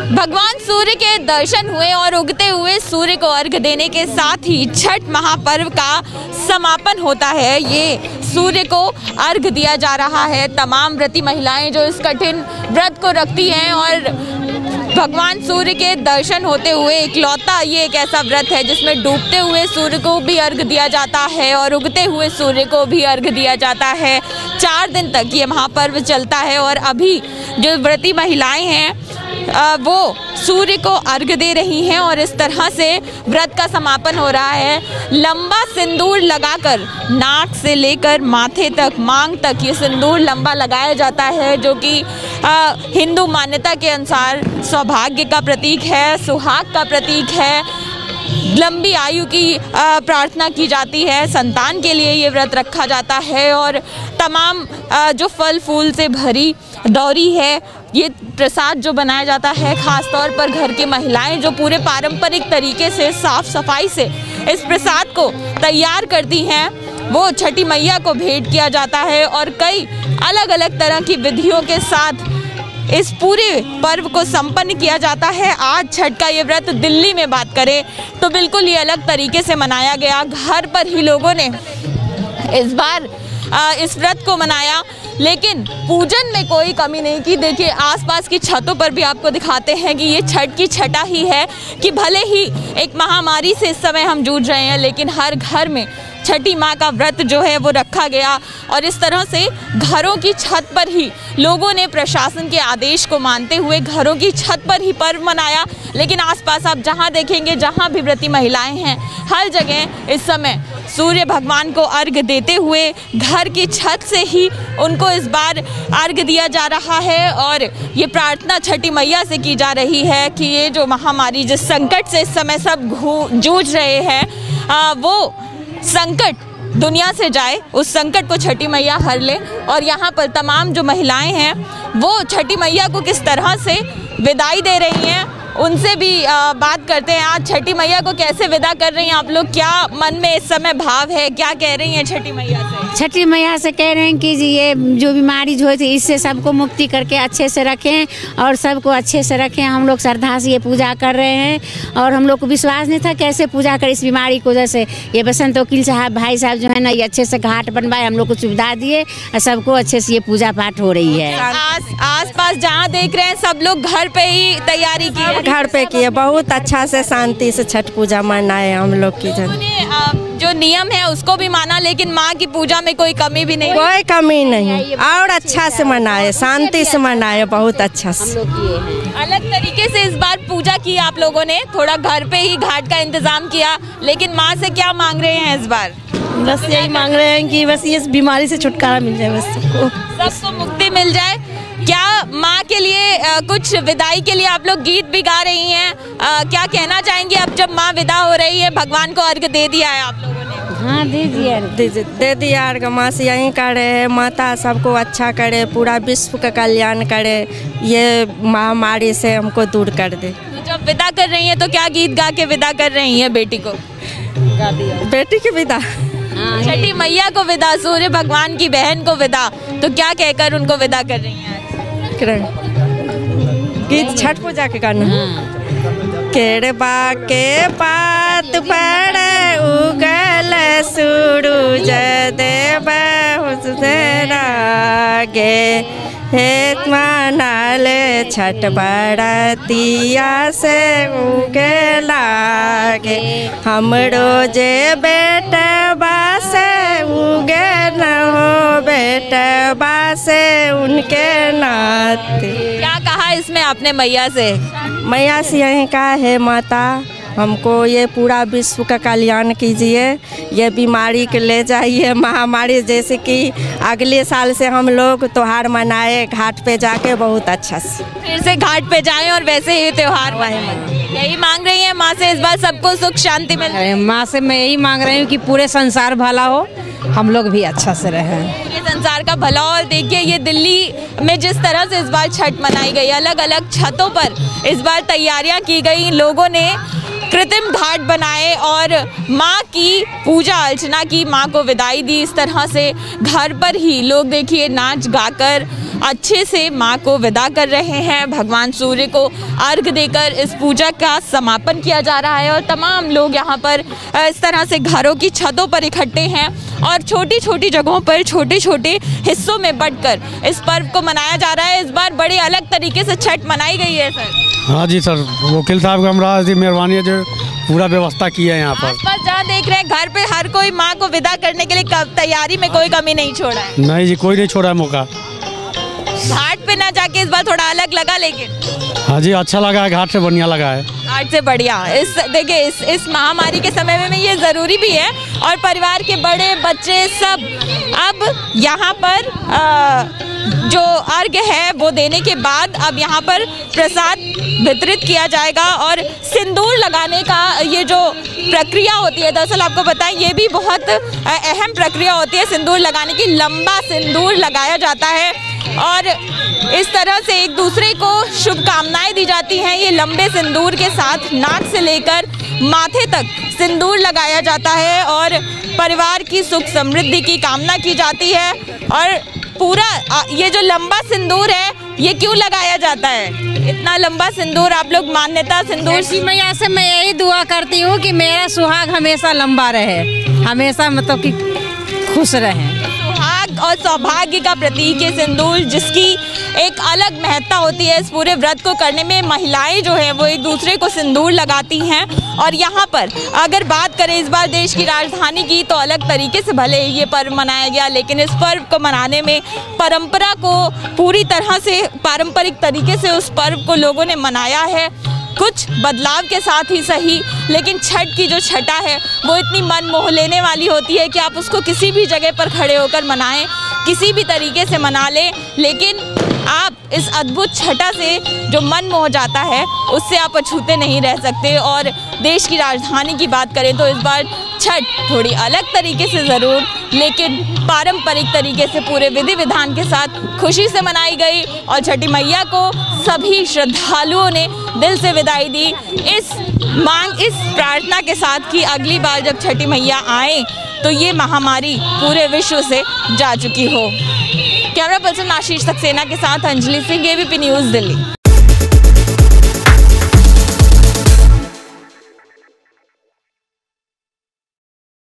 भगवान सूर्य के दर्शन हुए और उगते हुए सूर्य को अर्घ्य देने के साथ ही छठ महापर्व का समापन होता है। ये सूर्य को अर्घ्य दिया जा रहा है। तमाम व्रती महिलाएं जो इस कठिन व्रत को रखती हैं और भगवान सूर्य के दर्शन होते हुए इकलौता ये एक ऐसा व्रत है जिसमें डूबते हुए सूर्य को भी अर्घ्य दिया जाता है और उगते हुए सूर्य को भी अर्घ्य दिया जाता है। 4 दिन तक ये महापर्व चलता है और अभी जो व्रती महिलाएं हैं वो सूर्य को अर्घ्य दे रही हैं और इस तरह से व्रत का समापन हो रहा है। लंबा सिंदूर लगाकर नाक से लेकर माथे तक, मांग तक ये सिंदूर लंबा लगाया जाता है, जो कि हिंदू मान्यता के अनुसार सौभाग्य का प्रतीक है, सुहाग का प्रतीक है। लंबी आयु की प्रार्थना की जाती है, संतान के लिए ये व्रत रखा जाता है और तमाम जो फल फूल से भरी दौरी है, ये प्रसाद जो बनाया जाता है, खास तौर पर घर की महिलाएं जो पूरे पारंपरिक तरीके से साफ सफाई से इस प्रसाद को तैयार करती हैं, वो छठी मैया को भेंट किया जाता है और कई अलग अलग तरह की विधियों के साथ इस पूरे पर्व को संपन्न किया जाता है। आज छठ का ये व्रत दिल्ली में बात करें तो बिल्कुल ये अलग तरीके से मनाया गया। घर पर ही लोगों ने इस बार इस व्रत को मनाया, लेकिन पूजन में कोई कमी नहीं की। देखिए आसपास की छतों पर भी आपको दिखाते हैं कि ये छठ की छटा ही है कि भले ही एक महामारी से इस समय हम जूझ रहे हैं, लेकिन हर घर में छठी माँ का व्रत जो है वो रखा गया और इस तरह से घरों की छत पर ही लोगों ने प्रशासन के आदेश को मानते हुए घरों की छत पर ही पर्व मनाया। लेकिन आसपास आप जहाँ देखेंगे, जहाँ भी व्रती महिलाएं हैं, हर जगह इस समय सूर्य भगवान को अर्घ्य देते हुए घर की छत से ही उनको इस बार अर्घ्य दिया जा रहा है और ये प्रार्थना छठी मैया से की जा रही है कि ये जो महामारी, जिस संकट से इस समय सब जूझ रहे हैं, वो संकट दुनिया से जाए, उस संकट को छठी मैया हर ले। और यहाँ पर तमाम जो महिलाएं हैं वो छठी मैया को किस तरह से विदाई दे रही हैं, उनसे भी बात करते हैं। आज छठी मैया को कैसे विदा कर रही हैं आप लोग, क्या मन में इस समय भाव है, क्या कह रही हैं छठी मैया से? छठी मैया से कह रहे हैं कि ये जो बीमारी जो है इससे सबको मुक्ति करके अच्छे से रखें और सबको अच्छे से रखें। हम लोग श्रद्धा से ये पूजा कर रहे हैं और हम लोग को विश्वास नहीं था कैसे पूजा कर इस बीमारी को। जैसे ये बसंत वकील साहब, भाई साहब जो है ना, ये अच्छे से घाट बनवाए, हम लोग को सुविधा दिए और सबको अच्छे से ये पूजा पाठ हो रही है। आस पास जहाँ देख रहे हैं सब लोग घर पे ही तैयारी की है, घर पे किए, बहुत अच्छा से शांति से छठ पूजा मनाए हम लोग की। जो नियम है उसको भी माना, लेकिन माँ की पूजा में कोई कमी भी नहीं, कोई कमी नहीं, और अच्छा से मनाए, शांति से मनाए, बहुत अच्छा से। अलग तरीके से इस बार पूजा की आप लोगों ने, थोड़ा घर पे ही घाट का इंतजाम किया, लेकिन माँ से क्या मांग रहे हैं इस बार? बस यही मांग रहे हैं कि बस इस बीमारी से छुटकारा मिल जाए, बस सबको मुक्ति मिल जाए। क्या माँ के लिए कुछ विदाई के लिए आप लोग गीत भी गा रही हैं, क्या कहना चाहेंगे अब जब माँ विदा हो रही है? भगवान को अर्घ्य दे दिया है आप लोगों ने? हाँ दे दिया अर्घ्य। माँ से यही करे, माता सबको अच्छा करे, पूरा विश्व का कल्याण करे, ये महामारी से हमको दूर कर दे। तो जब विदा कर रही हैं तो क्या गीत गा के विदा कर रही हैं बेटी को? बेटी की विदा, छठी मैया को विदा, सूर्य भगवान की बहन को विदा, तो क्या कहकर उनको विदा कर रही हैं? गीत छठ पूजा के गाना। केरबा के पात पर उगल सूरज देव गे, हे मनाल छठ बरतिया से उगे लागे, हमरो जे बेटबा से उगे न हो, बेटबा से उनके नाते। क्या कहा इसमें आपने मैया से? मैया से यही कहा है, माता हमको ये पूरा विश्व का कल्याण कीजिए, ये बीमारी के ले जाइए, महामारी जैसे कि अगले साल से हम लोग त्योहार मनाए घाट पे जाके बहुत अच्छा से, फिर से घाट पे जाएं और वैसे ही त्योहार मनाएं। यही मांग रही है माँ से इस बार सबको सुख शांति मिले? माँ से मैं यही मांग रही हूँ कि पूरे संसार भला हो, हम लोग भी अच्छा से रहें, पूरे संसार का भला। और देखिए ये दिल्ली में जिस तरह से इस बार छठ मनाई गई, अलग अलग छतों पर इस बार तैयारियां की गई, लोगों ने कृत्रिम घाट बनाए और माँ की पूजा अर्चना की, माँ को विदाई दी। इस तरह से घर पर ही लोग देखिए नाच गाकर अच्छे से माँ को विदा कर रहे हैं। भगवान सूर्य को अर्घ देकर इस पूजा का समापन किया जा रहा है और तमाम लोग यहाँ पर इस तरह से घरों की छतों पर इकट्ठे हैं और छोटी छोटी जगहों पर छोटे छोटे हिस्सों में बंटकर इस पर्व को मनाया जा रहा है। इस बार बड़े अलग तरीके से छठ मनाई गई है सर। हाँ जी सर, वकील साहब का हमारा मेहरबानी है जो पूरा व्यवस्था की है यहाँ पर। आसपास जहाँ देख रहे हैं घर पे हर कोई माँ को विदा करने के लिए तैयारी में कोई कमी नहीं छोड़ा है। नहीं जी, कोई नहीं छोड़ा है मौका। घाट पे ना जाके इस बार थोड़ा अलग लगा, लेकिन हाँ जी अच्छा लगा है, घाट से बढ़िया लगा है। घाट से बढ़िया। देखिए इस महामारी के समय में ये ज़रूरी भी है और परिवार के बड़े बच्चे सब अब यहाँ पर जो अर्घ्य है वो देने के बाद अब यहाँ पर प्रसाद वितरित किया जाएगा और सिंदूर लगाने का ये जो प्रक्रिया होती है, दरअसल आपको बताएं ये भी बहुत अहम प्रक्रिया होती है सिंदूर लगाने की। लंबा सिंदूर लगाया जाता है और इस तरह से एक दूसरे को शुभकामनाएं दी जाती हैं। ये लंबे सिंदूर के साथ नाक से लेकर माथे तक सिंदूर लगाया जाता है और परिवार की सुख समृद्धि की कामना की जाती है। और पूरा ये जो लंबा सिंदूर है ये क्यों लगाया जाता है? इतना लंबा सिंदूर आप लोग मान्यता सिंदूर की मैया से मैं यही दुआ करती हूँ कि मेरा सुहाग हमेशा लंबा रहे, हमेशा मतलब कि खुश रहे। सुहाग और सौभाग्य का प्रतीक है सिंदूर, जिसकी एक अलग महत्ता होती है। इस पूरे व्रत को करने में महिलाएं जो है वो एक दूसरे को सिंदूर लगाती हैं और यहाँ पर अगर बात करें इस बार देश की राजधानी की तो अलग तरीके से भले ये पर्व मनाया गया, लेकिन इस पर्व को मनाने में परंपरा को पूरी तरह से पारंपरिक तरीके से उस पर्व को लोगों ने मनाया है। कुछ बदलाव के साथ ही सही, लेकिन छठ की जो छटा है वो इतनी मन मोह लेने वाली होती है कि आप उसको किसी भी जगह पर खड़े होकर मनाएं, किसी भी तरीके से मना लें, लेकिन आप इस अद्भुत छटा से जो मन मोह जाता है उससे आप अछूते नहीं रह सकते। और देश की राजधानी की बात करें तो इस बार छठ थोड़ी अलग तरीके से ज़रूर, लेकिन पारंपरिक तरीके से पूरे विधि विधान के साथ खुशी से मनाई गई और छठी मैया को सभी श्रद्धालुओं ने दिल से विदाई दी, इस प्रार्थना के साथ कि अगली बार जब छठी मैया आए तो ये महामारी पूरे विश्व से जा चुकी हो। कैमरा पर्सन आशीष सक्सेना के साथ अंजलि सिंह, एबीपी न्यूज़, दिल्ली।